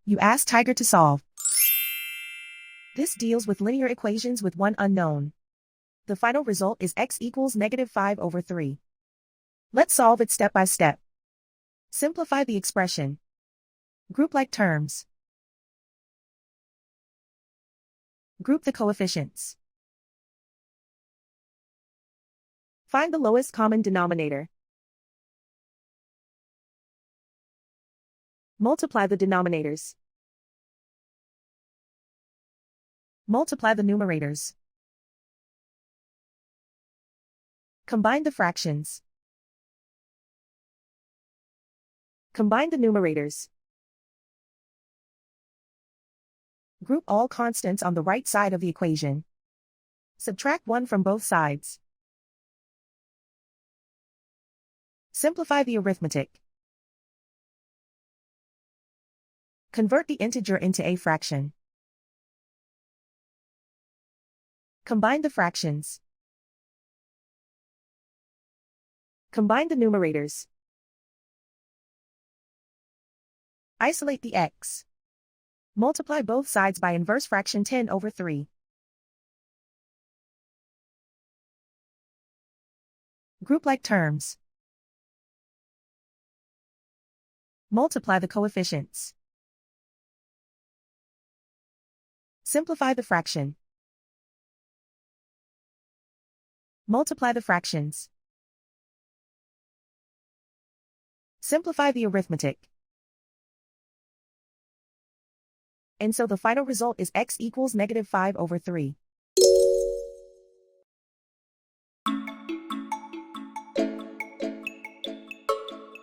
You ask Tiger to solve. This deals with linear equations with one unknown. The final result is x equals -5/3. Let's solve it step by step. Simplify the expression. Group like terms. Group the coefficients. Find the lowest common denominator. Multiply the denominators. Multiply the numerators. Combine the fractions. Combine the numerators. Group all constants on the right side of the equation. Subtract 1 from both sides. Simplify the arithmetic. Convert the integer into a fraction. Combine the fractions. Combine the numerators. Isolate the x. Multiply both sides by inverse fraction 10/3. Group like terms. Multiply the coefficients. Simplify the fraction. Multiply the fractions. Simplify the arithmetic. And so the final result is x equals -5/3.